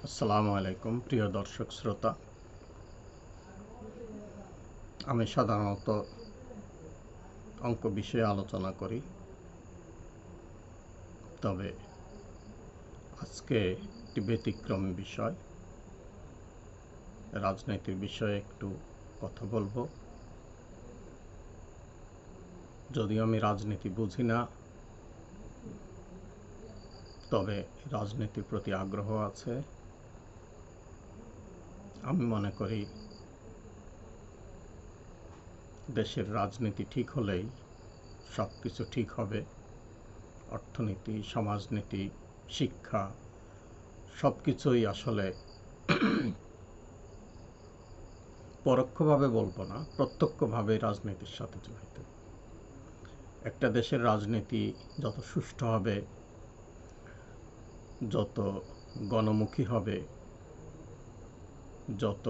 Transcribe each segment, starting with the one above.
আসসালামু আলাইকুম প্রিয় দর্শক শ্রোতা। আমি সাধারণত অঙ্ক বিষয়ে আলোচনা করি, তবে আজকে একটি ব্যতিক্রমী বিষয়, রাজনীতির বিষয়ে একটু কথা বলবো। যদিও আমি রাজনীতি বুঝি না, তবে রাজনীতির প্রতি আগ্রহ আছে। আমি মনে করি দেশের রাজনীতি ঠিক হলেই সব কিছু ঠিক হবে। অর্থনীতি, সমাজনীতি, শিক্ষা সব কিছুই আসলে পরোক্ষভাবে বলবো না, প্রত্যক্ষভাবে রাজনীতির সাথে জড়িত। একটা দেশের রাজনীতি যত সুষ্ঠু হবে, যত গণমুখী হবে, যত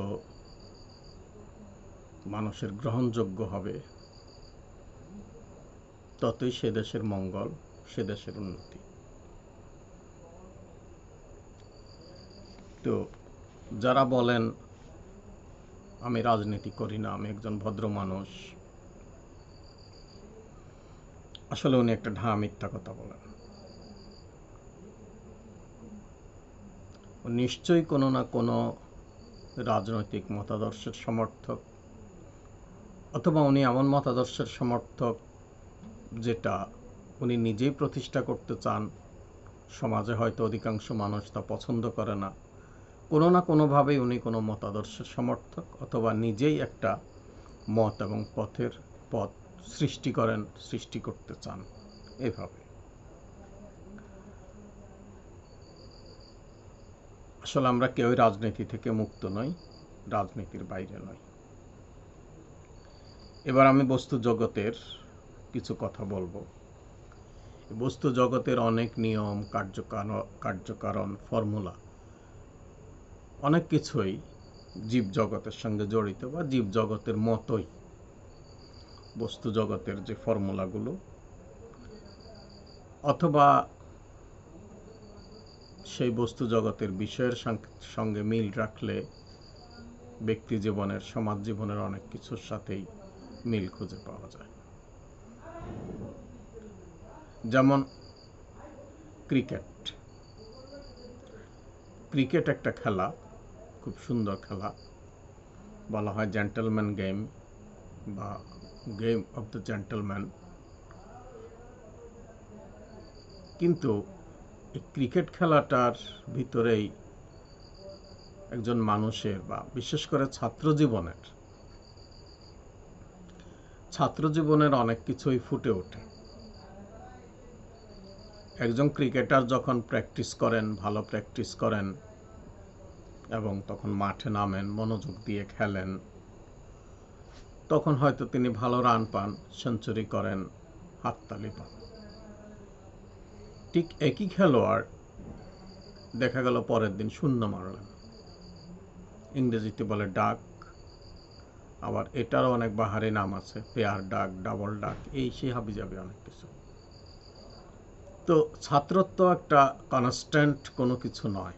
মানুষের গ্রহণযোগ্য হবে, ততই সে দেশের মঙ্গল, সে দেশের উন্নতি। তো যারা বলেন আমি রাজনীতি করি না, আমি একজন ভদ্র মানুষ, আসলে উনি একটা মিথ্যা কথা বলেন। নিশ্চয়ই কোনো না কোনো রাজনৈতিক মতাদর্শের সমর্থক, অথবা উনি এমন মতাদর্শের সমর্থক যেটা উনি নিজেই প্রতিষ্ঠা করতে চান। সমাজে হয়তো অধিকাংশ মানুষ তা পছন্দ করে না। কোনো না কোনোভাবেই উনি কোনো মতাদর্শের সমর্থক, অথবা নিজেই একটা মত এবং পথ সৃষ্টি করতে চান। এভাবে আসলে আমরা কেউই রাজনীতি থেকে মুক্ত নই, রাজনীতির বাইরে নই। এবার আমি বস্তু জগতের কিছু কথা বলবো। বস্তু জগতের অনেক নিয়ম, কার্যকারণ, ফর্মুলা, অনেক কিছুই জীব জগতের সঙ্গে জড়িত, বা জীব জগতের মতোই বস্তু জগতের যে ফর্মুলাগুলো, অথবা সেই বস্তু জগতের বিষয়ের সঙ্গে মিল রাখলে ব্যক্তি জীবনের, সমাজ জীবনের অনেক কিছুর সাথেই মিল খুঁজে পাওয়া যায়। যেমন ক্রিকেট একটা খেলা, খুব সুন্দর খেলা, বলা হয় জেন্টলম্যান গেম বা গেম অফ দ্য জেন্টলম্যান। কিন্তু এই ক্রিকেট খেলাটার ভিতরেই একজন মানুষের, বা বিশেষ করে ছাত্র জীবনের অনেক কিছুই ফুটে ওঠে। একজন ক্রিকেটার যখন ভালো প্র্যাকটিস করেন এবং তখন মাঠে নামেন, মনোযোগ দিয়ে খেলেন, তখন হয়তো তিনি ভালো রান পান, সেঞ্চুরি করেন, হাততালি পান। ঠিক একই খেলোয়াড় দেখা গেল পরের দিন শূন্য মারলেন, ইংরেজিতে বলে ডাক। আবার এটারও অনেক বাহারি নাম আছে, পেয়ার ডাক, ডাবল ডাক, এই সে হাবিজাবি অনেক কিছু। তো ছাত্রত্ব একটা কনস্ট্যান্ট কোনো কিছু নয়,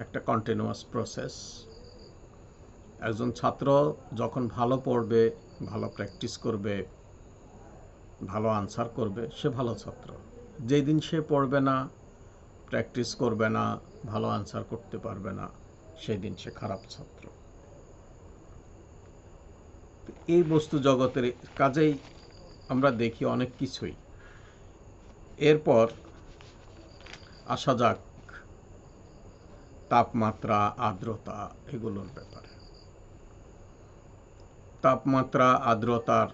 একটা কন্টিনিউয়াস প্রসেস। একজন ছাত্র যখন ভালো পড়বে, ভালো প্র্যাকটিস করবে, ভালো আনসার করবে, সে ভালো ছাত্র। যেই দিন সে পড়বে না, প্র্যাকটিস করবে না, ভালো আনসার করতে পারবে না, সেই দিন সে খারাপ ছাত্র। এই বস্তু জগতের কাজেই আমরা দেখি অনেক কিছুই। এরপর আসা যাক তাপমাত্রা, আর্দ্রতা, এগুলোর ব্যাপারে। তাপমাত্রা, আর্দ্রতার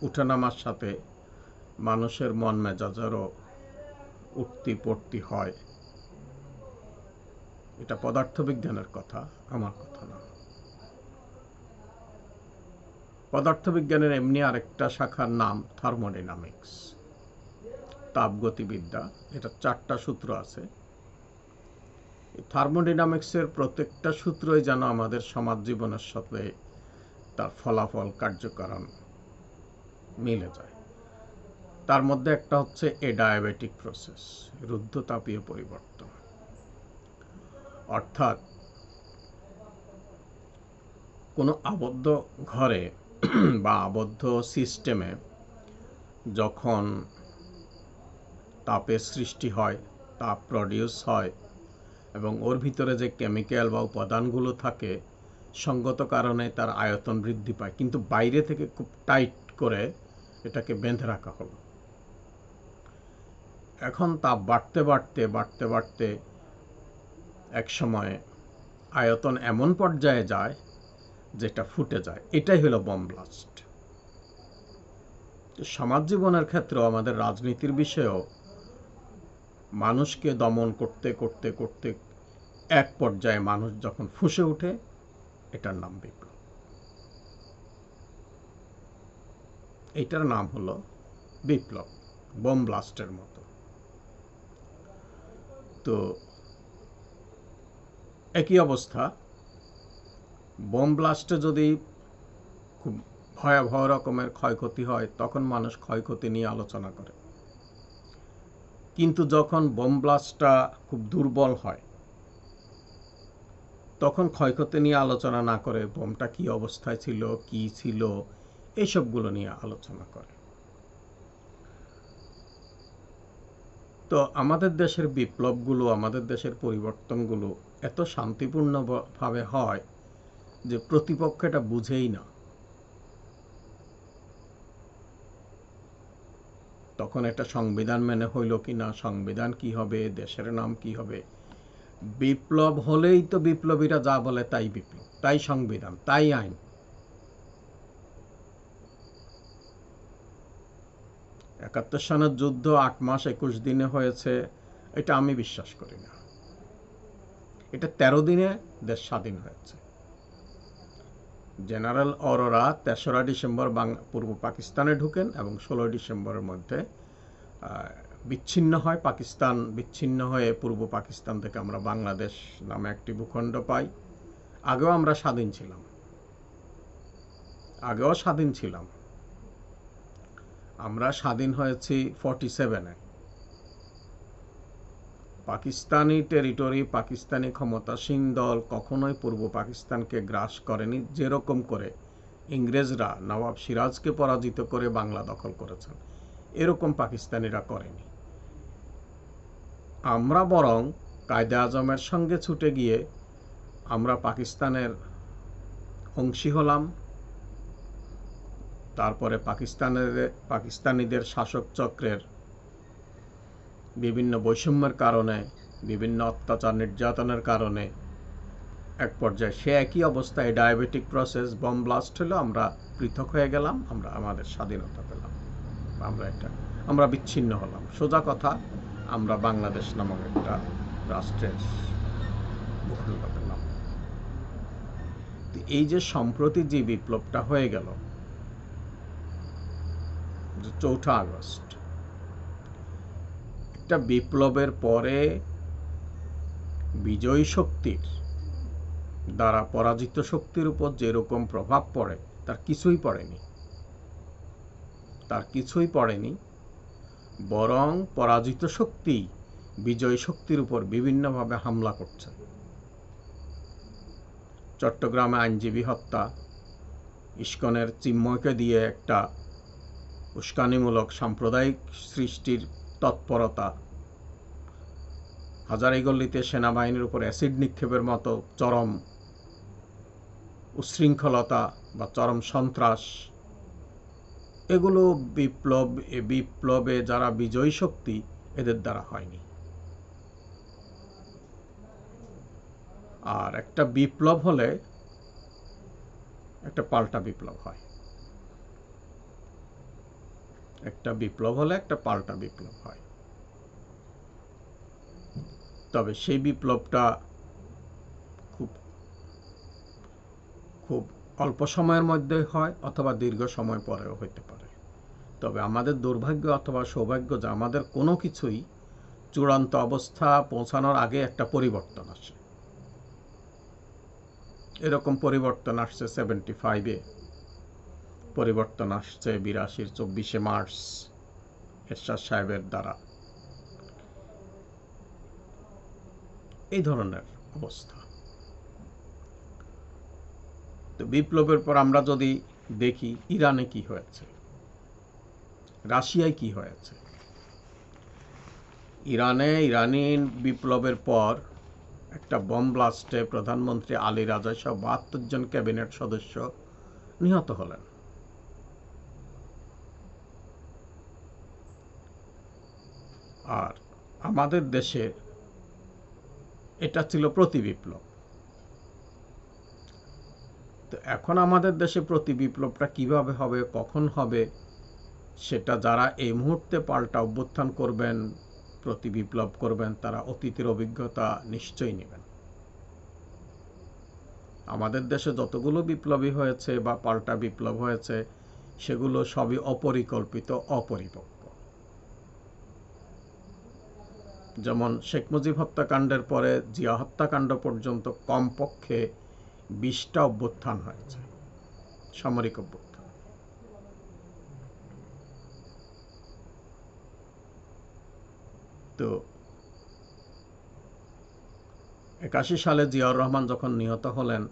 উঠানামার সাথে মানুষের মন মেজাজেরও উঠতি পড়তি হয়। এটা পদার্থবিজ্ঞানের কথা, আমার কথা না। পদার্থবিজ্ঞানের এমনি আরেকটা শাখার নাম থার্মোডাইনামিক্স, তাপগতিবিদ্যা। এটা 4টা সূত্র আছে। থার্মোডাইনামিক্সের প্রত্যেকটা সূত্রই যেন আমাদের সমাজ জীবনের সাথে তার ফলাফল, কার্যকারণ মিলে যায়। তার মধ্যে একটা হচ্ছে এডায়াবেটিক প্রসেস, রুদ্ধতাপীয় পরিবর্তন। অর্থাৎ কোনো আবদ্ধ ঘরে বা আবদ্ধ সিস্টেমে যখন তাপের সৃষ্টি হয়, তাপ প্রডিউস হয় এবং ওর ভিতরে যে কেমিক্যাল বা উপাদানগুলো থাকে সঙ্গত কারণে তার আয়তন বৃদ্ধি পায়, কিন্তু বাইরে থেকে খুব টাইট করে এটাকে বেঁধে রাখা হলো। এখন তাপ বাড়তে বাড়তে বাড়তে বাড়তে এক সময় আয়তন এমন পর্যায়ে যায় যেটা ফুটে যায়। এটাই হলো বম ব্লাস্ট। সমাজ জীবনের ক্ষেত্রেও আমাদের রাজনীতির বিষয়েও মানুষকে দমন করতে করতে করতে এক পর্যায়ে মানুষ যখন ফুঁসে ওঠে, এটার নাম বিপ্লব। এটার নাম হলো বিপ্লব, বোম ব্লাস্টের মতো। তো একই অবস্থা, বোম ব্লাস্টে যদি খুব ভয়াবহ রকমের ক্ষয়ক্ষতি হয় তখন মানুষ ক্ষয়ক্ষতি নিয়ে আলোচনা করে, কিন্তু যখন বোম ব্লাস্টটা খুব দুর্বল হয় তখন ক্ষয়ক্ষতি নিয়ে আলোচনা না করে বোমটা কি অবস্থায় ছিল, কি ছিল, এইসবগুলো নিয়ে আলোচনা করে। তো আমাদের দেশের বিপ্লবগুলো, আমাদের দেশের পরিবর্তনগুলো এত শান্তিপূর্ণভাবে হয় যে প্রতিপক্ষ এটা বুঝেই না। তখন একটা সংবিধান মেনে হইল কি না, সংবিধান কি হবে, দেশের নাম কি হবে। বিপ্লব হলেই তো বিপ্লবীরা যা বলে তাই বিপ্লব, তাই সংবিধান, তাই আইন। ৭১ সনের যুদ্ধ ৮ মাস ২১ দিনে হয়েছে, এটা আমি বিশ্বাস করি না। এটা ১৩ দিনে দেশ স্বাধীন হয়েছে। জেনারেল অরোরা ৩রা ডিসেম্বর পূর্ব পাকিস্তানে ঢুকেন এবং ১৬ ডিসেম্বরের মধ্যে বিচ্ছিন্ন হয়। পাকিস্তান বিচ্ছিন্ন হয়ে পূর্ব পাকিস্তান থেকে আমরা বাংলাদেশ নামে একটি ভূখণ্ড পাই। আগেও আমরা স্বাধীন ছিলাম, আগেও স্বাধীন ছিলাম। আমরা স্বাধীন হয়েছি 47-এ। পাকিস্তানি টেরিটরি, পাকিস্তানি ক্ষমতাসীন দল কখনোই পূর্ব পাকিস্তানকে গ্রাস করেনি, যেরকম করে ইংরেজরা নবাব সিরাজকে পরাজিত করে বাংলা দখল করেছেন, এরকম পাকিস্তানিরা করেনি। আমরা বরং কায়দে আজমের সঙ্গে ছুটে গিয়ে আমরা পাকিস্তানের অংশী হলাম। তারপরে পাকিস্তানিদের শাসক চক্রের বিভিন্ন বৈষম্যের কারণে, বিভিন্ন অত্যাচার নির্যাতনের কারণে এক পর্যায়ে সে একই অবস্থায় ডায়াবেটিক প্রসেস, বম ব্লাস্ট হলো, আমরা পৃথক হয়ে গেলাম, আমরা আমাদের স্বাধীনতা পেলাম, আমরা বিচ্ছিন্ন হলাম। সোজা কথা, আমরা বাংলাদেশ নামক একটা রাষ্ট্রের ভূখণ্ড পেলাম। এই যে সম্প্রতি যে বিপ্লবটা হয়ে গেল ৪ঠা আগস্ট, একটা বিপ্লবের পরে বিজয়ী শক্তির দ্বারা পরাজিত শক্তির উপর যেরকম প্রভাব পড়ে তার কিছুই পড়েনি, তার কিছুই পড়েনি। বরং পরাজিত শক্তি বিজয়ী শক্তির উপর বিভিন্নভাবে হামলা করছে। চট্টগ্রামে আইনজীবী হত্যা, ইস্কনের চিন্ময়কে দিয়ে একটা উস্কানিমূলক সাম্প্রদায়িক সৃষ্টির তৎপরতা, হাজারীগল্লিতে সেনাবাহিনীর উপর অ্যাসিড নিক্ষেপের মতো চরম উচ্ছৃঙ্খলতা বা চরম সন্ত্রাস, এগুলো বিপ্লবে যারা বিজয়ী শক্তি এদের দ্বারা হয়নি। আর একটা বিপ্লব হলে একটা পাল্টা বিপ্লব হয়, একটা বিপ্লব হলে একটা পাল্টা বিপ্লব হয়। তবে সেই বিপ্লবটা খুব অল্প সময়ের মধ্যে হয় অথবা দীর্ঘ সময় পরেও হইতে পারে। তবে আমাদের দুর্ভাগ্য অথবা সৌভাগ্য যে আমাদের কোনো কিছুই চূড়ান্ত অবস্থা পৌঁছানোর আগে একটা পরিবর্তন আসে। এরকম পরিবর্তন আসছে 75-এ, পরিবর্তন আসছে 82-র 24শে মার্চ এরশাদ সাহেবের দ্বারা। এই ধরনের অবস্থা। তো বিপ্লবের পর আমরা যদি দেখি ইরানে কি হয়েছে, রাশিয়ায় কি হয়েছে। ইরানি বিপ্লবের পর একটা বম ব্লাস্টে প্রধানমন্ত্রী আলী রাজা সহ ৭২ জন ক্যাবিনেট সদস্য নিহত হলেন। আর আমাদের দেশে এটা ছিল প্রতি বিপ্লব। তো এখন আমাদের দেশে প্রতি বিপ্লবটা কিভাবে হবে, কখন হবে, সেটা যারা এই মুহূর্তে পাল্টা অভ্যুত্থান করবেন, প্রতি বিপ্লব করবেন, তারা অতীতের অভিজ্ঞতা নিশ্চয়ই নেবেন। আমাদের দেশে যতগুলো বিপ্লবী হয়েছে বা পাল্টা বিপ্লব হয়েছে, সেগুলো সবই অপরিকল্পিত, অপরিপক্ক। যেমন শেখ মুজিব হত্যাকাণ্ডের পরে জিয়া হত্যাকাণ্ড পর্যন্ত কমপক্ষে ২০টা অভ্যুত্থান হয়েছে, সামরিক অভ্যুত্থান। তো ৮১ সালে জিয়াউর রহমান যখন নিহত হলেন,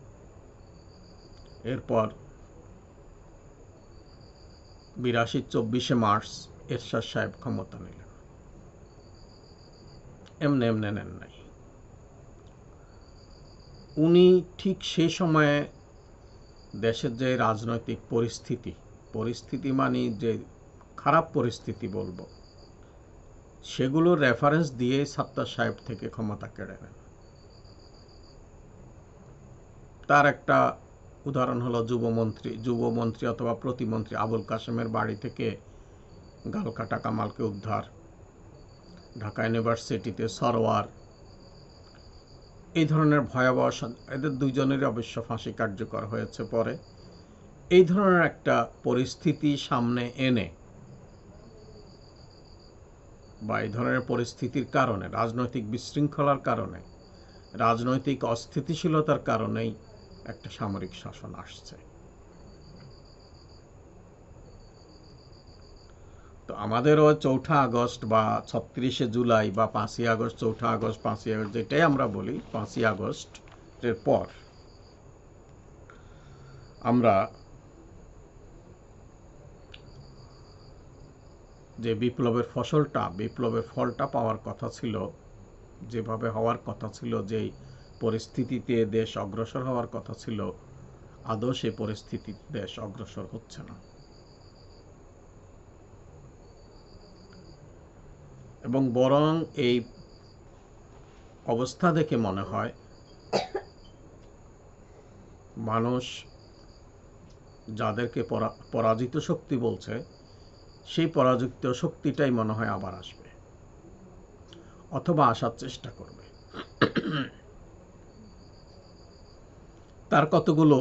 এরপর ৮২ ২৪শে মার্চ এরশাদ সাহেব ক্ষমতা নিলেন। এমনি এমনি নেন নাই। উনি ঠিক সেই সময়ে দেশের যে রাজনৈতিক পরিস্থিতি মানে যে খারাপ পরিস্থিতি বলবো, সেগুলোর রেফারেন্স দিয়ে সাত্তার সাহেব থেকে ক্ষমতা কেড়ে নেন। তার একটা উদাহরণ হলো যুবমন্ত্রী অথবা প্রতিমন্ত্রী আবুল কাসেমের বাড়ি থেকে গালকাটা কামালকে উদ্ধার, ঢাকা ইউনিভার্সিটিতে সরওয়ার, এই ধরনের ভয়াবহ, এদের দুইজনেরই অবশ্য ফাঁসি কার্যকর হয়েছে পরে। এই ধরনের একটা পরিস্থিতি সামনে এনে বা এই ধরনের পরিস্থিতির কারণে, রাজনৈতিক বিশৃঙ্খলার কারণে, রাজনৈতিক অস্থিতিশীলতার কারণেই একটা সামরিক শাসন আসছে। তো আমাদেরও ৪ঠা আগস্ট বা ৩৬শে জুলাই বা ৫ই আগস্ট, ৪ঠা আগস্ট, ৫ই আগস্ট, যেটাই আমরা বলি, ৫ই আগস্টের পর আমরা যে বিপ্লবের ফলটা পাওয়ার কথা ছিল, যেভাবে হওয়ার কথা ছিল, যেই পরিস্থিতিতে দেশ অগ্রসর হওয়ার কথা ছিল, আদৌ সেই পরিস্থিতিতে দেশ অগ্রসর হচ্ছে না। এবং বরং এই অবস্থা দেখে মনে হয় মানুষ যাদেরকে পরাজিত শক্তি বলছে, সেই পরাজিত শক্তিটাই মনে হয় আবার আসবে অথবা আসার চেষ্টা করবে। তার কতগুলো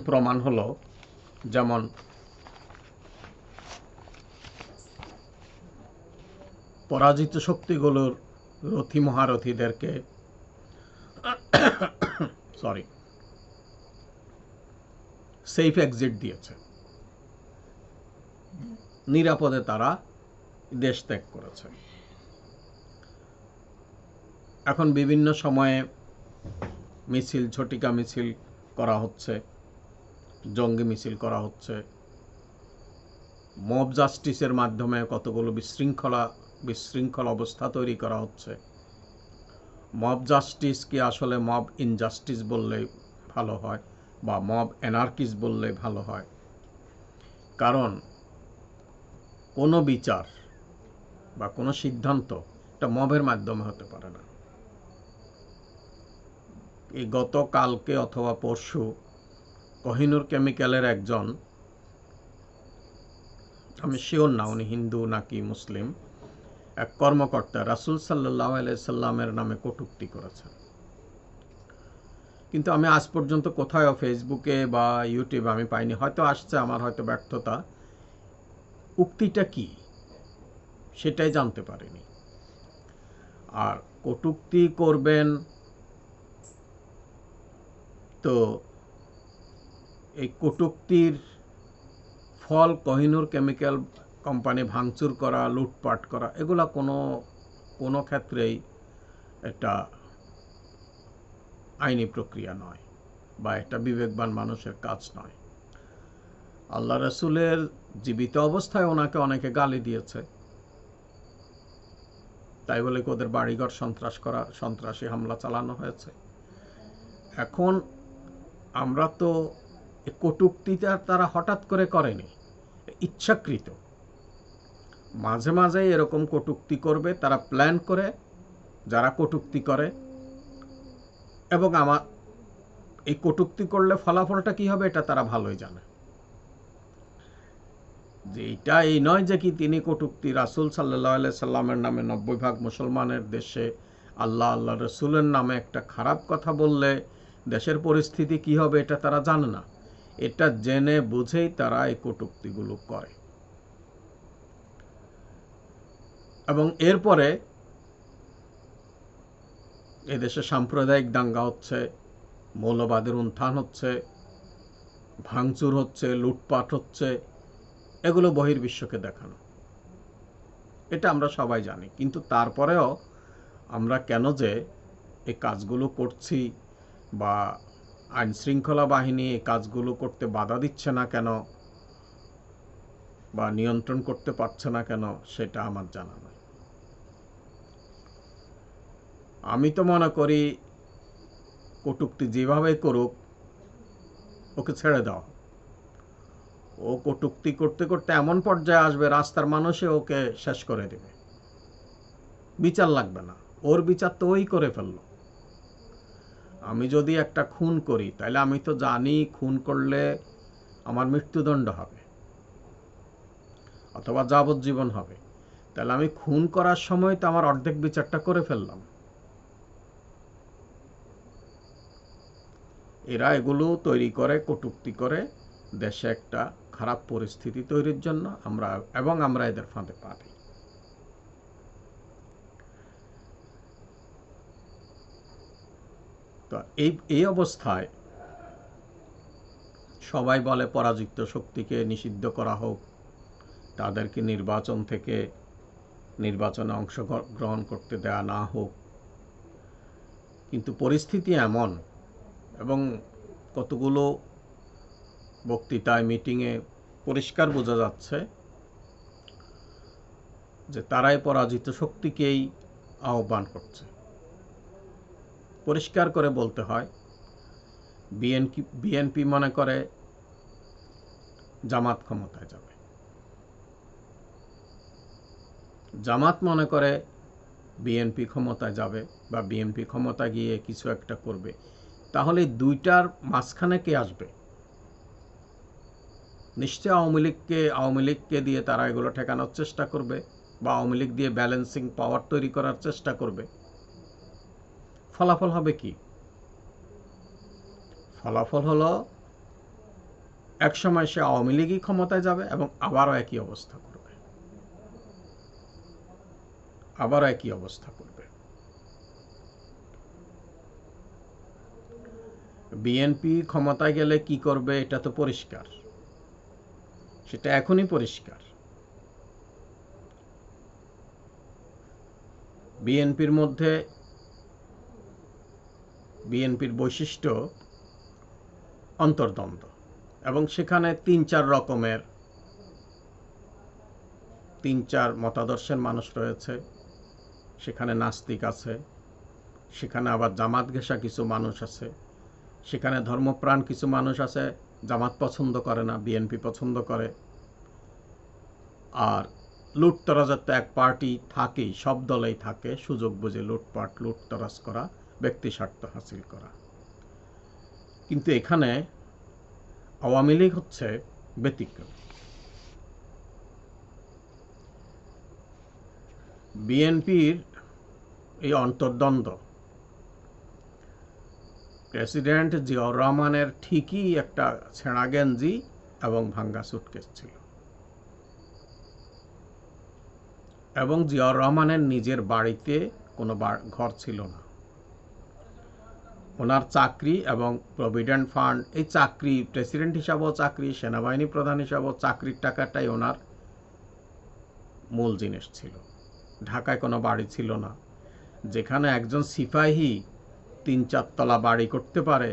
প্রমাণ হলো, যেমন পরাজিত শক্তিগুলোর রথী মহারথীদেরকে সেফ এক্সিট দিয়েছে, নিরাপদে তারা দেশ ত্যাগ করেছে। এখন বিভিন্ন সময়ে মিছিল, ঝটিকা মিছিল করা হচ্ছে, জঙ্গি মিছিল করা হচ্ছে, মব জাস্টিসের মাধ্যমে কতগুলো বিশৃঙ্খল অবস্থা তৈরি করা হচ্ছে। মব জাস্টিস কি আসলে মব ইনজাস্টিস বললে ভালো হয়, বা মব অ্যানার্কিস বললে ভালো হয়? কারণ কোনো বিচার বা কোনো সিদ্ধান্ত এটা মবের মাধ্যমে হতে পারে না। এই গতকালকে অথবা পরশু কোহিনুর কেমিক্যালের একজন, আমি শিওর না উনি হিন্দু নাকি মুসলিম, এক কর্মকর্তা রাসূল সাল্লাল্লাহু আলাইহি সাল্লামের নামে কটূক্তি করেছেন। কিন্তু আমি আজ পর্যন্ত কোথাও ফেসবুকে বা ইউটিউবে আমি পাইনি, হয়তো আসছে, আমার হয়তো ব্যর্থতা, উক্তিটা কি সেটাই জানতে পারিনি। আর কটূক্তি করবেন তো এই কটূক্তির ফল কোহিনুর কেমিক্যাল কোম্পানি ভাঙচুর করা, লুটপাট করা, এগুলা কোনো ক্ষেত্রেই এটা আইনি প্রক্রিয়া নয় বা একটা বিবেকবান মানুষের কাজ নয়। আল্লাহ রাসূলের জীবিত অবস্থায় ওনাকে অনেকে গালি দিয়েছে, তাই বলে কি ওদের বাড়িঘর সন্ত্রাসী হামলা চালানো হয়েছে? এখন আমরা তো কটূক্তিটা তারা হঠাৎ করে করেনি, ইচ্ছাকৃত। মাঝে মাঝে এরকম কটূক্তি করবে, তারা প্ল্যান করে যারা কটূক্তি করে। এবং এই কটূক্তি করলে ফলাফলটা কি হবে এটা তারা ভালোই জানে। যে এটা এই নয় যে কি তিনি কটূক্তি রাসূল সাল্লাল্লাহু আলাইহি সাল্লামের নামে 90% মুসলমানের দেশে আল্লাহ রসুলের নামে একটা খারাপ কথা বললে দেশের পরিস্থিতি কি হবে এটা তারা জানে না। এটা জেনে বুঝেই তারা এই কটূক্তিগুলো করে। এবং এরপরে এদেশে সাম্প্রদায়িক দাঙ্গা হচ্ছে, মৌলবাদের উত্থান হচ্ছে, ভাঙচুর হচ্ছে, লুটপাট হচ্ছে, এগুলো বহির্বিশ্বকে দেখানো। এটা আমরা সবাই জানি। কিন্তু তারপরেও আমরা কেন যে এই কাজগুলো করছি বা আইনশৃঙ্খলা বাহিনী এই কাজগুলো করতে বাধা দিচ্ছে না কেন বা নিয়ন্ত্রণ করতে পারছে না কেন সেটা আমার জানা নাই। আমি তো মনে করি কটূক্তি যেভাবে করুক ওকে ছেড়ে দাও। ও কটূক্তি করতে করতে এমন পর্যায়ে আসবে রাস্তার মানুষে ওকে শেষ করে দেবে, বিচার লাগবে না, ওর বিচার তো ওই করে ফেললো। আমি যদি একটা খুন করি তাহলে আমি তো জানি খুন করলে আমার মৃত্যুদণ্ড হবে অথবা যাবজ্জীবন হবে। তাহলে আমি খুন করার সময় তো আমার অর্ধেক বিচারটা করে ফেললাম। এরা এগুলো তৈরি করে, কটূক্তি করে দেশে একটা খারাপ পরিস্থিতি তৈরির জন্য। আমরা এদের ফাঁদে পা দিই। তো এই অবস্থায় সবাই বলে পরাজিত শক্তিকে নিষিদ্ধ করা হোক, তাদেরকে নির্বাচনে অংশগ্রহণ করতে দেয়া না হোক। কিন্তু পরিস্থিতি এমন, এবং কতগুলো বক্তৃতায় মিটিংয়ে পরিষ্কার বোঝা যাচ্ছে যে তারাই পরাজিত শক্তিকেই আহ্বান করছে। পরিষ্কার করে বলতে হয়, বিএনপি মনে করে জামাত ক্ষমতায় যাবে, জামাত মনে করে বিএনপি ক্ষমতায় যাবে বা বিএনপি ক্ষমতা গিয়ে কিছু একটা করবে। তাহলে দুইটার মাঝখানে কে আসবে? নিশ্চয় আওয়ামী লীগকে দিয়ে তারা এগুলো ঠেকানোর চেষ্টা করবে বা আওয়ামী লীগ দিয়ে ব্যালেন্সিং পাওয়ার তৈরি করার চেষ্টা করবে। ফলাফল হবে কি? ফলাফল হলো একসময় সে আওয়ামী লীগই ক্ষমতায় যাবে এবং আবারও একই অবস্থা করবে। বিএনপি ক্ষমতায় গেলে কি করবে এটা তো পরিষ্কার, সেটা এখনই পরিষ্কার। বিএনপির বৈশিষ্ট্য অন্তর্দ্বন্দ্ব, এবং সেখানে তিন চার মতাদর্শের মানুষ রয়েছে। সেখানে নাস্তিক আছে, সেখানে আবার জামাত ঘেঁষা কিছু মানুষ আছে, সেখানে ধর্মপ্রাণ কিছু মানুষ আছে, জামাত পছন্দ করে না, বিএনপি পছন্দ করে। আর লুটতরাজের তো এক পার্টি থাকেই, সব দলেই থাকে, সুযোগ বুঝে লুটতরাজ করা, ব্যক্তি স্বার্থ হাসিল করা। কিন্তু এখানে আওয়ামী লীগ হচ্ছে ব্যতিক্রম। বিএনপির এই অন্তর্দ্বন্দ্ব প্রেসিডেন্ট জিয়াউর রহমানের ঠিকই একটা ছেঁড়া গেঞ্জি এবং ভাঙ্গা সুটকেস ছিল, এবং জিয়াউর রহমানের নিজের বাড়িতে কোনো ঘর ছিল না। ওনার চাকরি এবং প্রভিডেন্ট ফান্ড, এই চাকরি, প্রেসিডেন্ট হিসাবেও চাকরি, সেনাবাহিনী প্রধান হিসাবেও চাকরির টাকাটাই ওনার মূল জিনিস ছিল। ঢাকায় কোনো বাড়ি ছিল না। যেখানে একজন সিপাহী 3-4 তলা বাড়ি করতে পারে,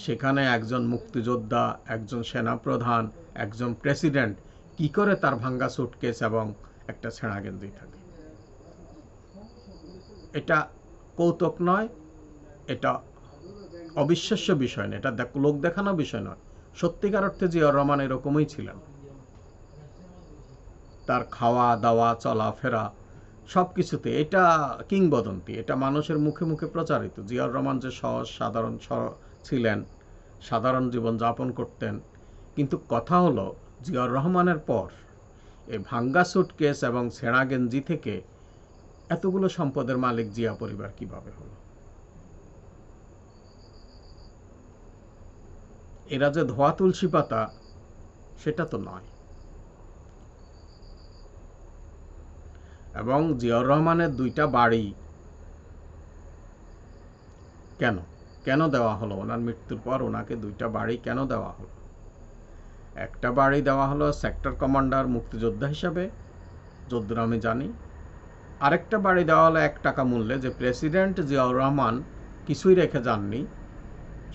সেখানে একজন মুক্তিযোদ্ধা, একজন সেনাপ্রধান, একজন প্রেসিডেন্ট কি করে তার ভাঙ্গা সুটকেস এবং একটা ছেঁড়া গেঞ্জি থাকে? এটা কৌতুক নয়, এটা অবিশ্বাস্য বিষয় না, এটা লোক দেখানো বিষয় নয়। সত্যিকার অর্থে জিয়াউর রহমান এরকমই ছিলেন। তার খাওয়া দাওয়া চলাফেরা সব কিছুতে এটা কিংবদন্তি, এটা মানুষের মুখে মুখে প্রচারিত। জিয়াউর রহমান যে সহজ সাধারণ ছিলেন, সাধারণ জীবন যাপন করতেন, কিন্তু কথা হলো জিয়াউর রহমানের পর এই ভাঙ্গা সুটকেস এবং ছেঁড়া গেঞ্জি থেকে এতগুলো সম্পদের মালিক জিয়া পরিবার কিভাবে হলো? এরা যে ধোয়া তুলসী পাতা সেটা তো নয়। এবং জিয়াউর রহমানের 2টা বাড়ি কেন কেন দেওয়া হলো? ওনার মৃত্যুর পর ওনাকে 2টা বাড়ি কেন দেওয়া হলো? একটা বাড়ি দেওয়া হলো সেক্টর কমান্ডার মুক্তিযোদ্ধা হিসাবে, যদ্দূর আমি জানি। আরেকটা বাড়ি দেওয়া হলো 1 টাকা মূল্যে, যে প্রেসিডেন্ট জিয়াউর রহমান কিছুই রেখে যাননি,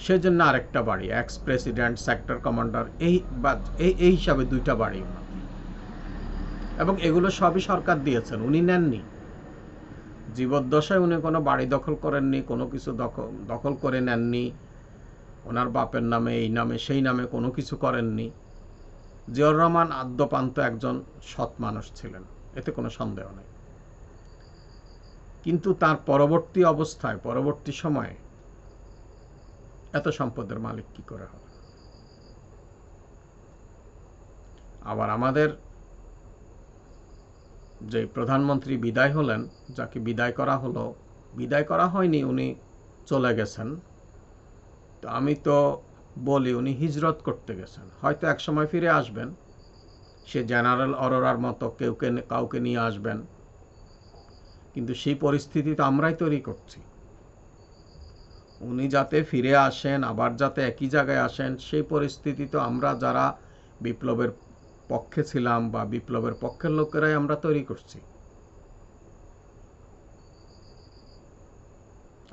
সেজন্য আরেকটা বাড়ি, এক্স প্রেসিডেন্ট, সেক্টর কমান্ডার, এই হিসাবে 2টা বাড়ি ওনার। এবং এগুলো সবই সরকার দিয়েছেন, উনি নেননি। জীবদ্দশায় উনি কোনো বাড়ি দখল করেননি, কোনো কিছু দখল করে নেননি, ওনার বাপের নামে এই নামে সেই নামে কোনো কিছু করেননি। জিয়াউর রহমান আদ্যপান্ত একজন সৎ মানুষ ছিলেন, এতে কোনো সন্দেহ নেই। কিন্তু তার পরবর্তী অবস্থায়, পরবর্তী সময়ে এত সম্পদের মালিক কি করে হবে? আবার আমাদের যে প্রধানমন্ত্রী বিদায় হলেন, যাকে বিদায় করা হলো, বিদায় করা হয়নি, উনি চলে গেছেন। তো আমি তো বলি উনি হিজরত করতে গেছেন, হয়তো এক সময় ফিরে আসবেন, সে জেনারেল অরোরার মতো কাউকে নিয়ে আসবেন, কিন্তু সেই পরিস্থিতি তো আমরাই তৈরি করছি। উনি যাতে ফিরে আসেন, আবার যাতে একই জায়গায় আসেন, সেই পরিস্থিতি তো আমরা যারা বিপ্লবের পক্ষে ছিলাম বা বিপ্লবের পক্ষের লোকেরাই আমরা তৈরি করছি।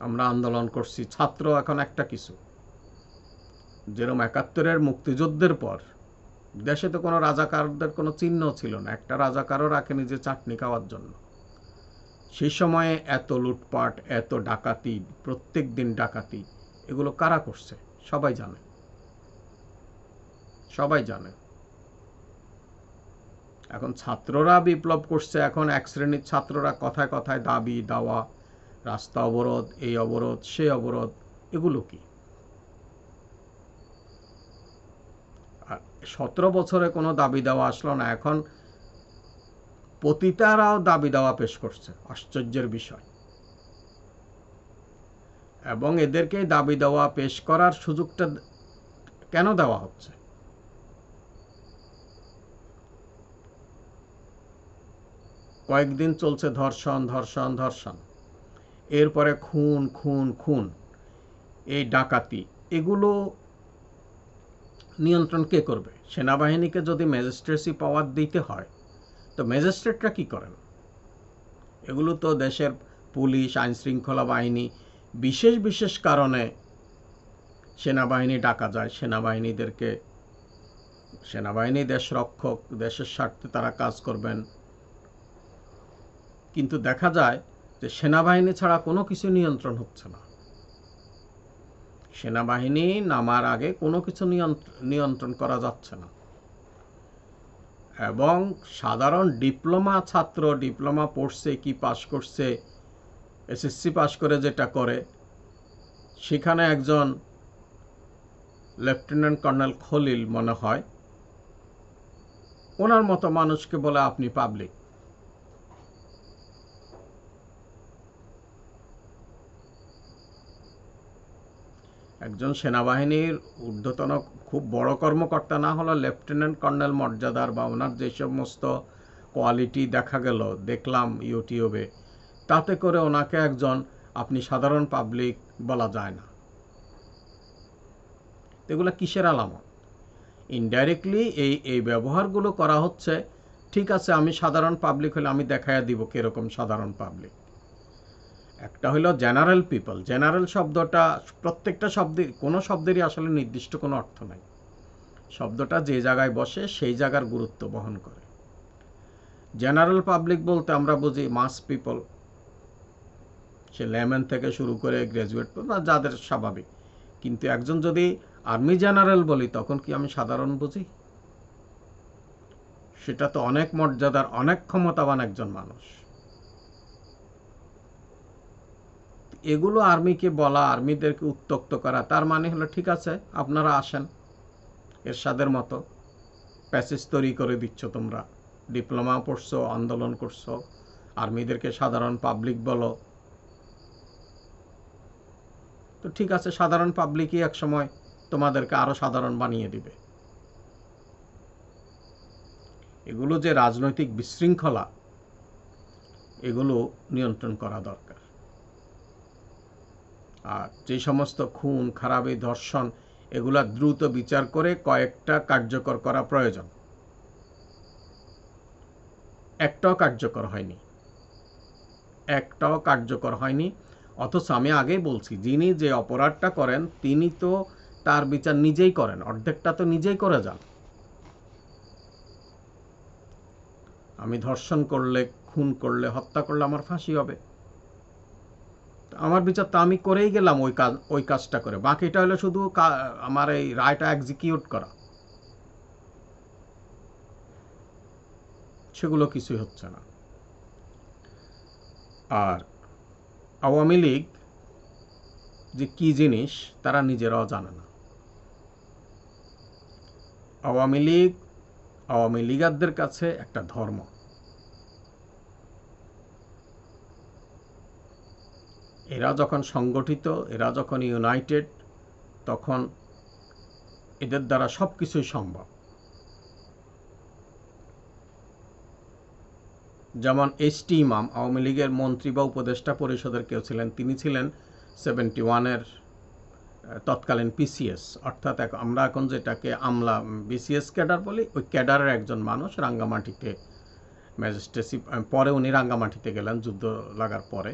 আমরা আন্দোলন করছি, ছাত্র এখন একটা কিছু, যেরকম 71-এর মুক্তিযুদ্ধের পর দেশে তো কোনো রাজাকারদের কোনো চিহ্ন ছিল না, একটা রাজাকারও রাখেনি যে চাটনি খাওয়ার জন্য। সেই সময়ে এত লুটপাট, এত ডাকাতি, প্রত্যেক দিন ডাকাতি, এগুলো কারা করছে? সবাই জানে, সবাই জানে। এখন ছাত্ররা বিপ্লব করছে, এখন এক শ্রেণীর ছাত্ররা কথায় কথায় দাবি দাওয়া, রাস্তা অবরোধ, এই অবরোধ, সেই অবরোধ, এগুলো কি? আর 17 বছরে কোনো দাবি দেওয়া আসলো না, এখন পতিতারাও দাবি দেওয়া পেশ করছে, আশ্চর্যের বিষয়। এবং এদেরকে দাবি দেওয়া পেশ করার সুযোগটা কেন দেওয়া হচ্ছে? কয়েকদিন চলছে ধর্ষণ, ধর্ষণ, ধর্ষণ, এরপরে খুন, খুন, খুন, এই ডাকাতি, এগুলো নিয়ন্ত্রণ কে করবে? সেনাবাহিনীকে যদি ম্যাজিস্ট্রেসি পাওয়ার দিতে হয়, তো ম্যাজিস্ট্রেটরা কি করেন? এগুলো তো দেশের পুলিশ, আইনশৃঙ্খলা বাহিনী, বিশেষ বিশেষ কারণে সেনাবাহিনী ডাকা যায়। সেনাবাহিনী দেশ রক্ষক, দেশের স্বার্থে তারা কাজ করবেন, কিন্তু দেখা যায় যে সেনাবাহিনী ছাড়া কোনো কিছু নিয়ন্ত্রণ হচ্ছে না। সেনাবাহিনী নামার আগে কোনো কিছু নিয়ন্ত্রণ করা যাচ্ছে না। এবং সাধারণ ডিপ্লোমা ছাত্র, ডিপ্লোমা পড়ছে কি পাশ করছে, এসএসসি পাশ করে যেটা করে, সেখানে একজন লেফটেন্যান্ট কর্নেল খলিল মনে হয়, ওনার মতো মানুষকে বলে আপনি পাবলিক। একজন সেনাবাহিনীর ঊর্ধ্বতন খুব বড় কর্মকর্তা না হলে লেফটেন্যান্ট কর্নেল মর্যাদার বা ওনার যে সমস্ত কোয়ালিটি দেখা গেল, দেখলাম ইউটিউবে, তাতে করে ওনাকে একজন আপনি সাধারণ পাবলিক বলা যায় না। এগুলো কিসের আলামত? ইনডাইরেক্টলি এই ব্যবহারগুলো করা হচ্ছে। ঠিক আছে, আমি সাধারণ পাবলিক হলে আমি দেখাইয়া দিব কিরকম সাধারণ পাবলিক। একটা হলো জেনারেল পিপল। জেনারেল শব্দটা প্রত্যেকটা শব্দের, কোনো শব্দেরই আসলে নির্দিষ্ট কোনো অর্থ নাই। শব্দটা যে জায়গায় বসে সেই জায়গার গুরুত্ব বহন করে। জেনারেল পাবলিক বলতে আমরা বুঝি মাস পিপল, সে লেম্যান থেকে শুরু করে গ্র্যাজুয়েট বা যাদের স্বাভাবিক। কিন্তু একজন যদি আর্মি জেনারেল বলি তখন কি আমি সাধারণ বুঝি? সেটা তো অনেক মর্যাদার, অনেক ক্ষমতাবান একজন মানুষ। এগুলো আর্মিকে বলা, আর্মিদেরকে উত্ত্যক্ত করা, তার মানে হলো ঠিক আছে আপনারা আসেন, এরশাদের মতো প্যাসেজ তৈরি করে দিচ্ছ, তোমরা ডিপ্লোমা পড়ছো, আন্দোলন করছো, আর্মিদেরকে সাধারণ পাবলিক বলো। তো ঠিক আছে, সাধারণ পাবলিকই এক সময় তোমাদেরকে আরো সাধারণ বানিয়ে দিবে। এগুলো যে রাজনৈতিক বিশৃঙ্খলা, এগুলো নিয়ন্ত্রণ করা দরকার। আর যে সমস্ত খুন খারাপি, ধর্ষণ, এগুলা দ্রুত বিচার করে কয়েকটা কার্যকর করা প্রয়োজন। একটাও কার্যকর হয়নি, একটাও কার্যকর হয়নি। অথচ আমি আগেই বলছি, যিনি যে অপরাধটা করেন তিনি তো তার বিচার নিজেই করেন, অর্ধেকটা তো নিজেই করে যান। আমি ধর্ষণ করলে, খুন করলে, হত্যা করলে আমার ফাঁসি হবে, আমার বিচার তো আমি করেই গেলাম ওই কাজটা করে। বাকিটা হলো শুধু আমার এই রায়টা এক্সিকিউট করা। সেগুলো কিছুই হচ্ছে না। আর আওয়ামী লীগ যে কি জিনিস তারা নিজেরাও জানে না। আওয়ামী লীগ আওয়ামী লীগারদের কাছে একটা ধর্ম। এরা যখন সংগঠিত, এরা যখন ইউনাইটেড, তখন এদের দ্বারা সব কিছুই সম্ভব। যেমন এইচ.টি. ইমাম আওয়ামী লীগের মন্ত্রী বা উপদেষ্টা পরিষদের কেউ ছিলেন, তিনি ছিলেন 71-এর তৎকালীন পিসিএস, অর্থাৎ আমরা এখন যেটাকে আমলা বিসিএস ক্যাডার বলি, ওই ক্যাডারের একজন মানুষ। রাঙ্গামাটিতে ম্যাজিস্ট্রেসি, পরে উনি রাঙ্গামাটিতে গেলেন যুদ্ধ লাগার পরে।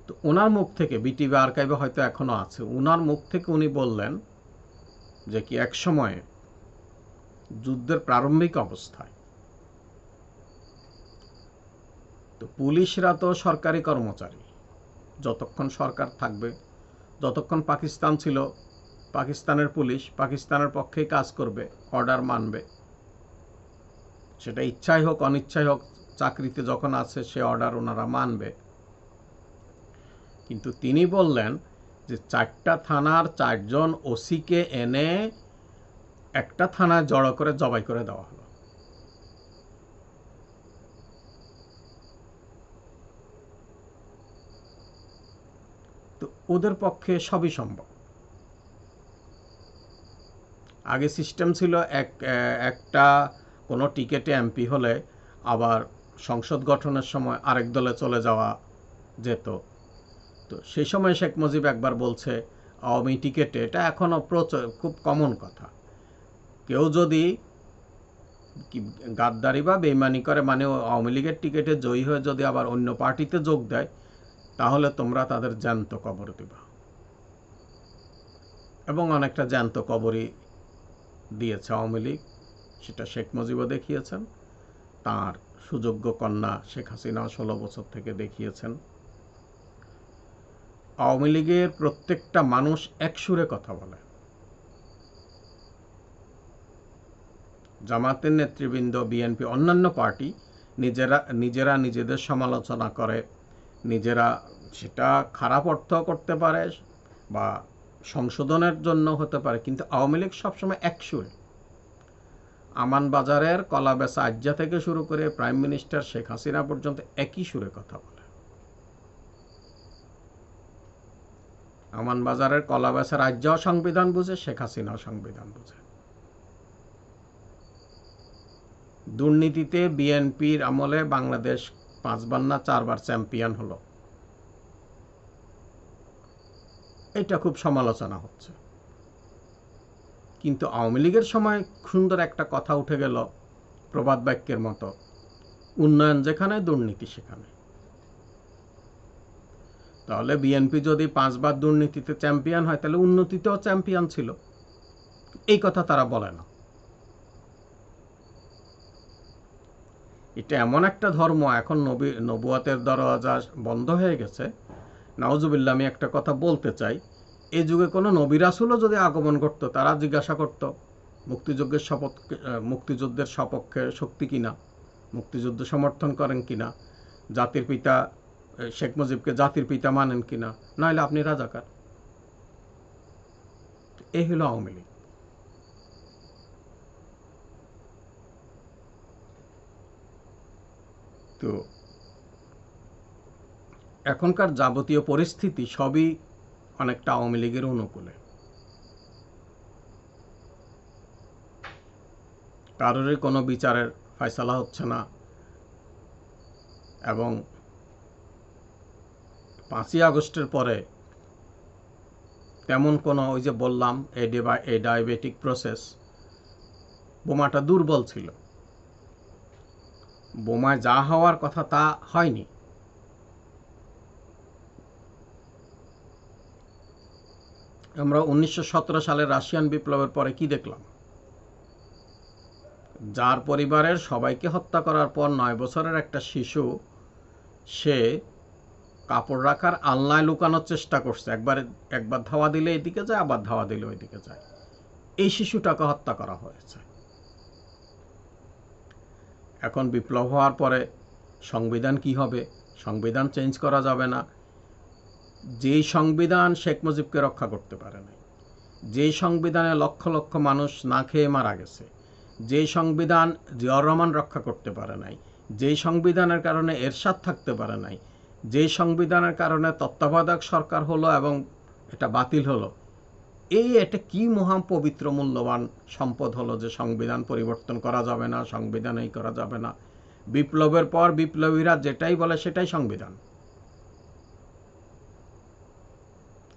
তো ওনার মুখ থেকে, বিটিভি আর্কাইভে হয়তো এখনো আছে, ওনার মুখ থেকে উনি বললেন যে কি এক সময়ে যুদ্ধের প্রারম্ভিক অবস্থায় তো পুলিশরা তো সরকারি কর্মচারী, যতক্ষণ সরকার থাকবে, যতক্ষণ পাকিস্তান ছিল, পাকিস্তানের পুলিশ পাকিস্তানের পক্ষেই কাজ করবে, অর্ডার মানবে, সেটা ইচ্ছাই হোক অনিচ্ছাই হোক, চাকরিতে যখন আছে সে অর্ডার ওনারা মানবে। কিন্তু তিনি বললেন যে 4টা থানার 4জন ওসিকে এনে একটা থানায় জড়ো করে জবাই করে দেওয়া হলো। তো ওদের পক্ষে সবই সম্ভব। আগে সিস্টেম ছিল একটা কোনো টিকেটে এমপি হলে আবার সংসদ গঠনের সময় আরেক দলে চলে যাওয়া যেত। তো সেই সময় শেখ মুজিব একবার বলছে আওয়ামী টিকেটে, এটা এখনও খুব কমন কথা, কেউ যদি গাদ্দারি বা বেইমানি করে, মানে আওয়ামী লীগের টিকেটে জয়ী হয়ে যদি আবার অন্য পার্টিতে যোগ দেয়, তাহলে তোমরা তাদের জ্যান্ত কবর দিবা। এবং অনেকটা জ্যান্ত কবরই দিয়েছে আওয়ামী লীগ, সেটা শেখ মুজিবও দেখিয়েছেন, তার সুযোগ্য কন্যা শেখ হাসিনা 16 বছর থেকে দেখিয়েছেন। আওয়ামী লীগের প্রত্যেকটা মানুষ এক সুরে কথা বলে। জামাতের নেতৃবৃন্দ, বিএনপি, অন্যান্য পার্টি নিজেরা নিজেদের সমালোচনা করে, নিজেরা সেটা খারাপ অর্থ করতে পারে বা সংশোধনের জন্য হতে পারে, কিন্তু আওয়ামী লীগ সবসময় এক সুরে। আমান বাজারের কলা বেচা আজ্জা থেকে শুরু করে প্রাইম মিনিস্টার শেখ হাসিনা পর্যন্ত একই সুরে কথা বলে। আমান বাজারের কলা বেচার আজ্জাও সংবিধান বুঝে, শেখ হাসিনাও সংবিধান বুঝে। দুর্নীতিতে বিএনপির আমলে বাংলাদেশ 5বার না 4বার চ্যাম্পিয়ন হলো, এটা খুব সমালোচনা হচ্ছে। কিন্তু আওয়ামী লীগের সময় সুন্দর একটা কথা উঠে গেল প্রবাদ বাক্যের মতো, উন্নয়ন যেখানে দুর্নীতি সেখানে। তাহলে বিএনপি যদি 5 বার দুর্নীতিতে চ্যাম্পিয়ন হয় তাহলে উন্নতিতেও চ্যাম্পিয়ন ছিল। এই কথা তারা বলে না। এটা এমন একটা ধর্ম, এখন নবুয়াতের দরজা বন্ধ হয়ে গেছে। নাউজুবিল্লাহ, আমি একটা কথা বলতে চাই, এই যুগে কোনো নবী রাসূলও যদি আগমন করতো, তারা জিজ্ঞাসা করতো মুক্তিযুদ্ধের সপক্ষে শক্তি কিনা, মুক্তিযুদ্ধ সমর্থন করেন কিনা, জাতির পিতা শেখ মুজিবকে জাতির পিতা মানেন কিনা, নাহলে আপনি রাজাকার। এই হলো আওয়ামী লীগ। তো এখনকার যাবতীয় পরিস্থিতি সবই অনেকটা আওয়ামী লীগের অনুকূলে। কারোরই কোনো বিচারের ফয়সালা হচ্ছে না, এবং 5ই আগস্টের পরে তেমন কোনো, ওই যে বললাম এই ডায়াবেটিক প্রসেস, বোমাটা দুর্বল ছিল, বোমায় যা হওয়ার কথা তা হয়নি। আমরা 1917 সালের রাশিয়ান বিপ্লবের পরে কি দেখলাম? যার পরিবারের সবাইকে হত্যা করার পর 9 বছরের একটা শিশু, সে কাপড় রাখার আলনায় লুকানোর চেষ্টা করছে। একবার ধাওয়া দিলে এদিকে যায়, আবার ধাওয়া দিলে ওইদিকে যায়। এই শিশুটাকে হত্যা করা হয়েছে। এখন বিপ্লব হওয়ার পরে সংবিধান কি হবে? সংবিধান চেঞ্জ করা যাবে না। যেই সংবিধান শেখ মুজিবকে রক্ষা করতে পারে নাই, যেই সংবিধানে লক্ষ লক্ষ মানুষ না খেয়ে মারা গেছে, যেই সংবিধান জিয়াউর রহমান রক্ষা করতে পারে নাই, যেই সংবিধানের কারণে এরশাদ থাকতে পারে নাই, যেই সংবিধানের কারণে তত্ত্বাবধায়ক সরকার হলো এবং এটা বাতিল হলো, এটা কি মহান পবিত্র মূল্যবান সম্পদ হলো যে সংবিধান পরিবর্তন করা যাবে না, সংবিধানই করা যাবে না। বিপ্লবের পর বিপ্লবীরা যেটাই বলে সেটাই সংবিধান,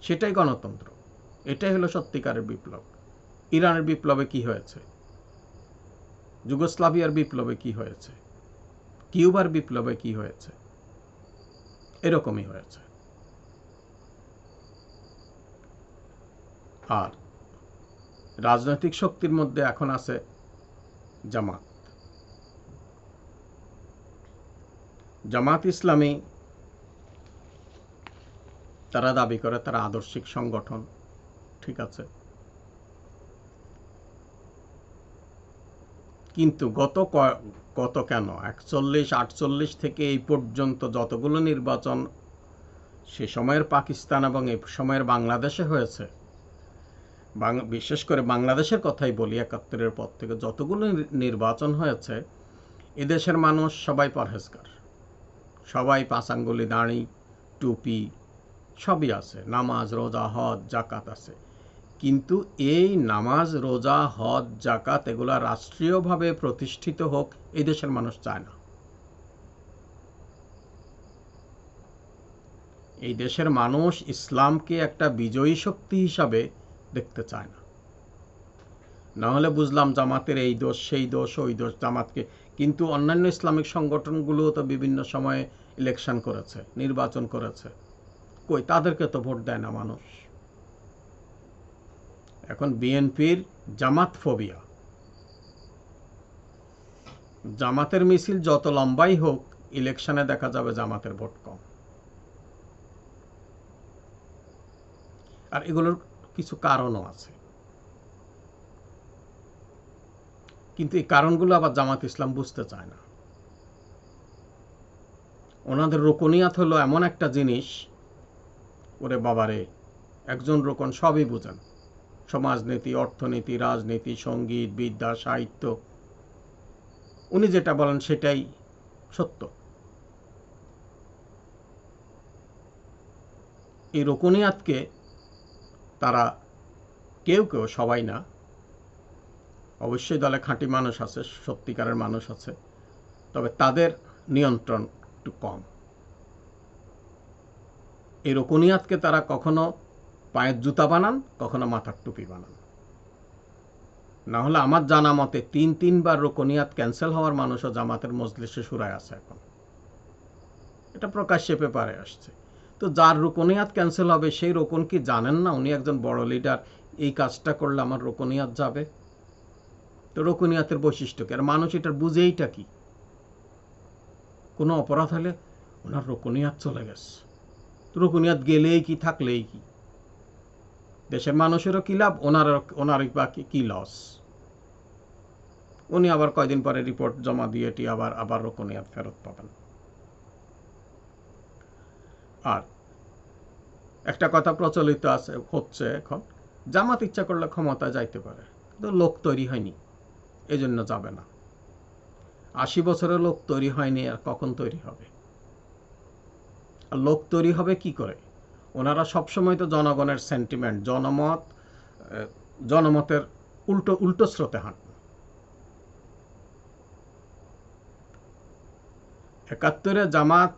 সেটাই গণতন্ত্র। এটাই হলো সত্যিকারের বিপ্লব। ইরানের বিপ্লবে কি হয়েছে? যুগোস্লাভিয়ার বিপ্লবে কি হয়েছে? কিউবার বিপ্লবে কি হয়েছে? এরকমই হয়েছে। আর রাজনৈতিক শক্তির মধ্যে এখন আছে জামাত। জামাত ইসলামী, তারা দাবি করে তারা আদর্শিক সংগঠন, ঠিক আছে, কিন্তু গত কেন 41-48 থেকে এই পর্যন্ত যতগুলো নির্বাচন সে সময়ের পাকিস্তান এবং এই সময়ের বাংলাদেশে হয়েছে, বিশেষ করে বাংলাদেশের কথাই বলি, 71-এর পর থেকে যতগুলো নির্বাচন হয়েছে, এদেশের মানুষ সবাই পরহেজগার, সবাই 5 আঙ্গুলি দাড়ি, টুপি সবই আছে, নামাজ রোজা হজ জাকাত আছে। কিন্তু এই নামাজ রোজা হজ জাকাত এগুলা রাষ্ট্রীয়ভাবে প্রতিষ্ঠিত হোক, এই দেশের মানুষ চায় না। এই দেশের মানুষ ইসলামকে একটা বিজয়ী শক্তি হিসাবে দেখতে চায় না। না হলে বুঝলাম জামাতের এই দোষ সেই দোষ ওই দোষ জামাতকে, কিন্তু অন্যান্য ইসলামিক সংগঠনগুলো তো বিভিন্ন সময়ে ইলেকশন করেছে, নির্বাচন করেছে, কই তাদেরকে তো ভোট দেয় না মানুষ। এখন বিএনপির জামাত ফোবিয়া, জামাতের মিছিল যত লম্বাই হোক, ইলেকশনে দেখা যাবে জামাতের ভোট কম। আর এগুলোর কিছু কারণও আছে, কিন্তু এই কারণগুলো আবার জামাত ইসলাম বুঝতে চায় না। ওনাদের রুকনিয়াত হলো এমন একটা জিনিস, ওরে বাবারে, একজন রোকন সবই বুঝেন, সমাজনীতি, অর্থনীতি, রাজনীতি, সঙ্গীত, বিদ্যা, সাহিত্য, উনি যেটা বলেন সেটাই সত্য। এই রুকনিয়াতকে তারা কেউ কেউ, সবাই না, অবশ্যই দলে খাঁটি মানুষ আছে, সত্যিকারের মানুষ আছে, তবে তাদের নিয়ন্ত্রণ একটু কম। এই রুকনিয়াতকে তারা কখনো পায়ের জুতা বানান, কখনো মাথার টুপি বানান। না হলে আমার জানা মতে 3বার রুকনিয়াত ক্যান্সেল হওয়ার মানুষও জামাতের মজলিসে শুরায় আছে এখন, এটা প্রকাশ্যে পেপারে আসছে। তো যার রুকনিয়াত ক্যান্সেল হবে সেই রুকন কি জানেন না উনি একজন বড় লিডার, এই কাজটা করলে আমার রুকনিয়াত যাবে? তো রুকনিয়াতের বৈশিষ্ট্য কি? আর মানুষ এটার বুঝেইটা কি? কোনো অপরাধ হলে ওনার রুকনিয়াত চলে গেছে, রুকনিয়াত গেলেই কি থাকলেই কি? দেশের মানুষেরও কি লাভ, ওনারই বা কি লস? উনি আবার কয়দিন পরে রিপোর্ট জমা দিয়ে এটি আবার রুকনিয়াত ফেরত পাবেন। আর একটা কথা প্রচলিত হচ্ছে এখন, জামাত ইচ্ছা করলে ক্ষমতা যাইতে পারে, কিন্তু লোক তৈরি হয়নি, এজন্য যাবে না। 80 বছরের লোক তৈরি হয়নি, আর কখন তৈরি হবে? আর লোক তৈরি হবে কি করে? ওনারা সবসময় তো জনগণের সেন্টিমেন্ট, জনমতের উল্টো স্রোতে হাঁটেন। 71-এ জামাত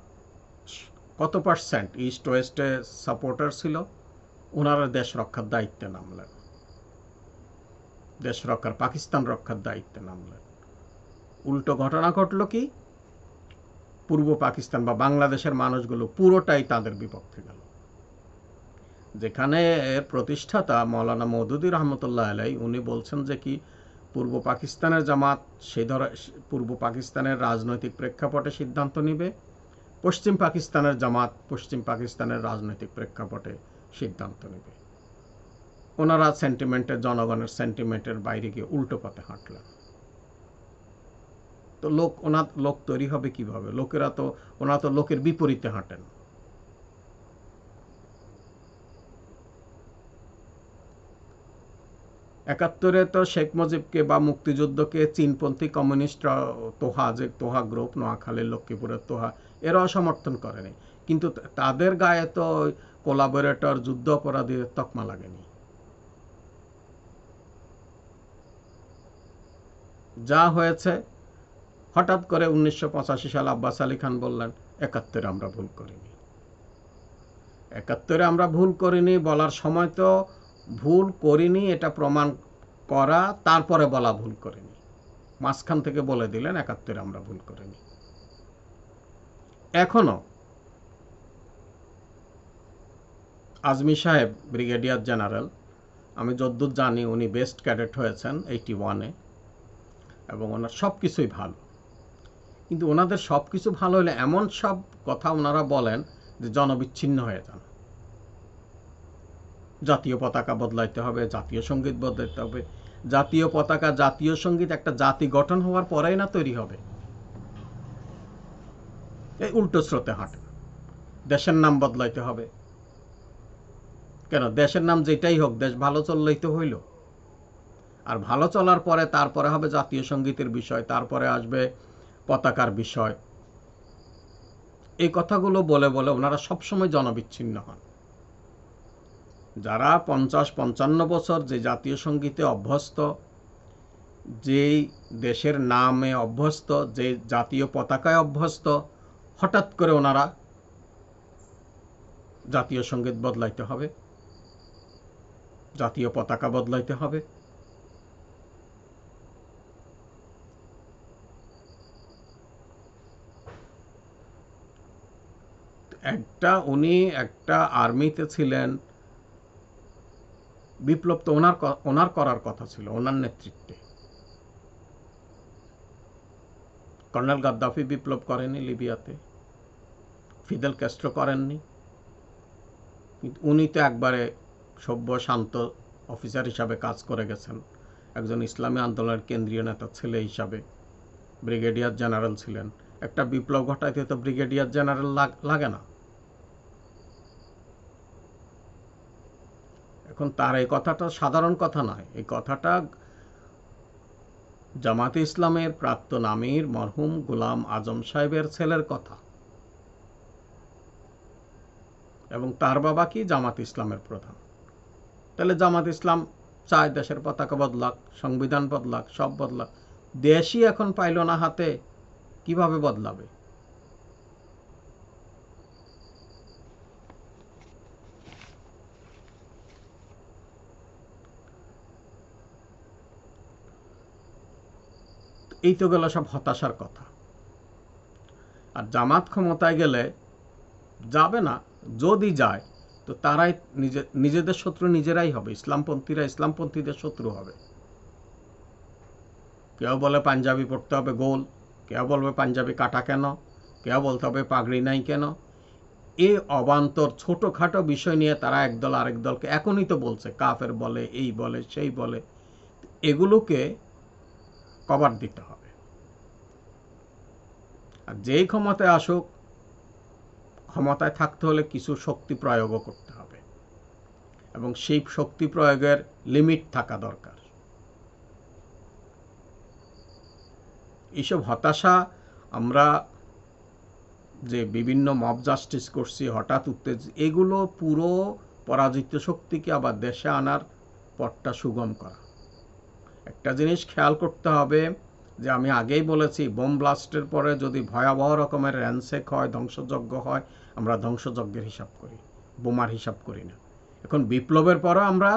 কত পার্সেন্ট ইস্ট ওয়েস্টে সাপোর্টার ছিল? ওনারা দেশ রক্ষার দায়িত্বে নামলেন, দেশ রক্ষার, পাকিস্তান রক্ষার দায়িত্বে নামলেন। উল্টো ঘটনা ঘটল কি? পূর্ব পাকিস্তান বা বাংলাদেশের মানুষগুলো পুরোটাই তাদের বিপক্ষে গেল। যেখানে এর প্রতিষ্ঠাতা মৌলানা মওদুদী রহমতুল্লাহ আলাই, উনি বলছেন যে কি পূর্ব পাকিস্তানের জামাত পূর্ব পাকিস্তানের রাজনৈতিক প্রেক্ষাপটে সিদ্ধান্ত নিবে, পশ্চিম পাকিস্তানের জামাত পশ্চিম পাকিস্তানের রাজনৈতিক প্রেক্ষাপটে সিদ্ধান্ত নেবে। ওনারা জনগণের সেন্টিমেন্টের বাইরে গিয়ে উল্টো পথে হাঁটলেন। তো লোক তৈরি হবে কিভাবে? ওনারা তো লোকের বিপরীতে হাঁটেন। একাত্তরে তো শেখ মুজিবকে বা মুক্তিযুদ্ধকে চীনপন্থী কমিউনিস্টরা, তোহা গ্রুপ, নোয়াখালীর লক্ষ্মীপুরের তোহা, এরাও সমর্থন করেনি, কিন্তু তাদের গায়ে তো কোলাবোরেটর, যুদ্ধ অপরাধীদের তকমা লাগেনি। যা হয়েছে, হঠাৎ করে 1985 সালে আব্বাস আলী খান বললেন 71-এ আমরা ভুল করিনি। 71-এ আমরা ভুল করিনি বলার সময় তো ভুল করিনি এটা প্রমাণ করা, তারপরে বলা ভুল করিনি, মাঝখান থেকে বলে দিলেন 71-এ আমরা ভুল করিনি। এখনো আজমি সাহেব ব্রিগেডিয়ার জেনারেল, আমি যদ্দূর জানি উনি বেস্ট ক্যাডেট হয়েছেন 81-এ, এবং ওনার সব কিছুই ভালো। কিন্তু ওনাদের সব কিছু ভালো হলে এমন সব কথা ওনারা বলেন যে জনবিচ্ছিন্ন হয়ে যান। জাতীয় পতাকা বদলাইতে হবে, জাতীয় সঙ্গীত বদলাইতে হবে। জাতীয় পতাকা, জাতীয় সঙ্গীত একটা জাতি গঠন হওয়ার পরেই না তৈরি হবে। এই উল্টো স্রোতে হাঁটে। দেশের নাম বদলাইতে হবে কেন? দেশের নাম যেটাই হোক, দেশ ভালো চললেই তো হইল। আর ভালো চলার পরে তারপরে হবে জাতীয় সঙ্গীতের বিষয়, তারপরে আসবে পতাকার বিষয়। এই কথাগুলো বলে বলে ওনারা সবসময় জনবিচ্ছিন্ন হন। যারা 50-55 বছর যে জাতীয় সঙ্গীতে অভ্যস্ত, যেই দেশের নামে অভ্যস্ত, যে জাতীয় পতাকায় অভ্যস্ত, হঠাৎ করে ওনারা জাতীয় সঙ্গীত বদলাইতে হবে, জাতীয় পতাকা বদলাইতে হবে। উনি একটা আর্মিতে ছিলেন, বিপ্লব তো ওনার করার কথা ছিল, ওনার নেতৃত্বে। কর্নেল গাদ্দাফি বিপ্লব করেনি লিবিয়াতে, ফিদেল ক্যাস্ট্রো করেননি, কিন্তু উনি তো একবারে সভ্য শান্ত অফিসার হিসাবে কাজ করে গেছেন, একজন ইসলামী আন্দোলনের কেন্দ্রীয় নেতা ছেলে হিসাবে ব্রিগেডিয়ার জেনারেল ছিলেন। একটা বিপ্লব ঘটাইতে তো ব্রিগেডিয়ার জেনারেল লাগে না। এখন তার এই কথাটা সাধারণ কথা নয়, এই কথাটা জামাতে ইসলামের প্রাক্তন আমির মরহুম গোলাম আজম সাহেবের ছেলের কথা, এবং তার বাবা কি জামাত ইসলামের প্রধান। তাহলে জামাত ইসলাম চায় দেশের পতাকা বদলাক, সংবিধান বদলাক, সব বদলাক। দেশই এখন পাইল না হাতে, কিভাবে বদলাবে? এই তো গেল সব হতাশার কথা। আর জামাত ক্ষমতায় গেলে যাবে না, যদি যায় তো তারাই নিজেদের শত্রু নিজেরাই হবে। ইসলামপন্থীরা ইসলামপন্থীদের শত্রু হবে। কেউ বলে পাঞ্জাবি পড়তে হবে গোল, কেউ বলবে পাঞ্জাবি কাটা কেন, কেউ বলতে হবে পাগড়ি নাই কেন। এই অবান্তর ছোটোখাটো বিষয় নিয়ে তারা একদল আরেক দলকে এখনই তো বলছে কাফের বলে, এই বলে, সেই বলে। এগুলোকে কভার দিতে হবে। আর যেই ক্ষমতায় আসুক, ক্ষমতায় থাকতে হলে কিছু শক্তি প্রয়োগও করতে হবে, এবং সেই শক্তি প্রয়োগের লিমিট থাকা দরকার। এইসব হতাশা, আমরা যে বিভিন্ন মব জাস্টিস করছি, হঠাৎ উত্তেজিত, এগুলো পুরো পরাজিত শক্তিকে আবার দেশে আনার পথটা সুগম করা। একটা জিনিস খেয়াল করতে হবে যে আমি আগেই বলেছি, বোম ব্লাস্টের পরে যদি ভয়াবহ রকমের র্যানসেক হয়, ধ্বংসযজ্ঞ হয়, আমরা ধ্বংসযজ্ঞের হিসাব করি, বোমার হিসাব করি না। এখন বিপ্লবের পরও আমরা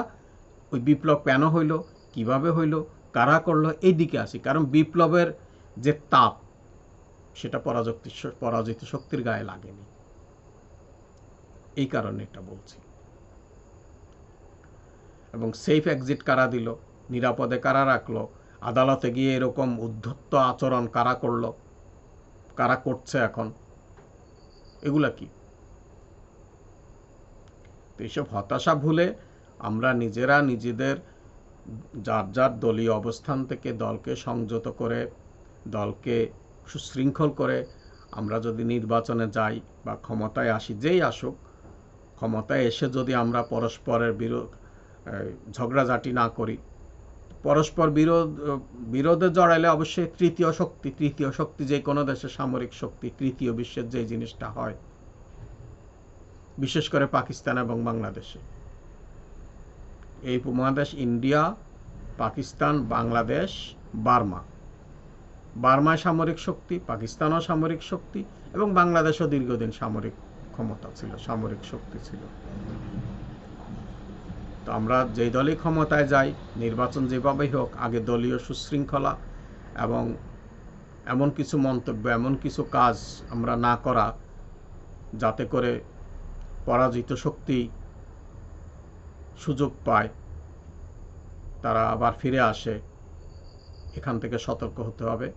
ওই বিপ্লব কেন হইল, কিভাবে হইল, কারা করলো, এই দিকে আসি। কারণ বিপ্লবের যে তাপ, সেটা পরাজিত শক্তির গায়ে লাগেনি। এই কারণে এটা বলছি। এবং সেফ এক্সিট কারা দিল, নিরাপদে কারা রাখলো, আদালতে গিয়ে এরকম উদ্ধত্ত আচরণ কারা করলো, কারা করছে এখন, এগুলা কি? তো এইসব হতাশা ভুলে আমরা নিজেরা নিজেদের যার যার দলীয় অবস্থান থেকে দলকে সংযত করে, দলকে সুশৃঙ্খল করে আমরা যদি নির্বাচনে যাই বা ক্ষমতায় আসি, যেই আসুক, ক্ষমতায় এসে যদি আমরা পরস্পরের ঝগড়াঝাটি না করি, পরস্পর বিরোধে জড়াইলে অবশ্যই তৃতীয় শক্তি যে কোনো দেশের সামরিক শক্তি, তৃতীয় বিশ্বের যে জিনিসটা হয়, বিশেষ করে পাকিস্তান এবং বাংলাদেশে, এই উপমহাদেশ ইন্ডিয়া, পাকিস্তান, বাংলাদেশ, বার্মায় সামরিক শক্তি, পাকিস্তানও সামরিক শক্তি, এবং বাংলাদেশও দীর্ঘদিন সামরিক ক্ষমতা ছিল, সামরিক শক্তি ছিল। তো আমরা যেই দলই ক্ষমতায় যাই, নির্বাচন যেভাবেই হোক, আগে দলীয় সুশৃঙ্খলা এবং এমন কিছু মন্তব্য, এমন কিছু কাজ আমরা না করা, যাতে করে পরাজিত শক্তি সুযোগ পায়, তারা আবার ফিরে আসে, এখান থেকে সতর্ক হতে হবে।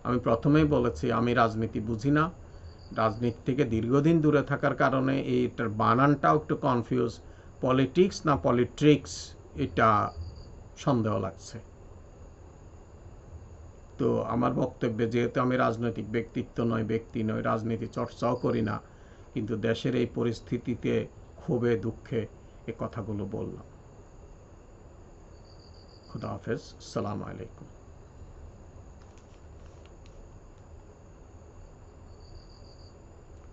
আমি প্রথমেই বলেছি, আমি রাজনীতি বুঝি না, রাজনীতি থেকে দীর্ঘদিন দূরে থাকার কারণে এইটার বানানটাও একটু কনফিউজ, পলিটিক্স না পলিট্রিক্স, এটা সন্দেহ লাগছে। তো আমার বক্তব্যে, যেহেতু আমি রাজনৈতিক ব্যক্তি নয়, রাজনীতি চর্চাও করি না, কিন্তু দেশের এই পরিস্থিতিতে ক্ষোভে দুঃখে এ কথাগুলো বললাম। খুদা হাফেজ, আসসালামু আলাইকুম।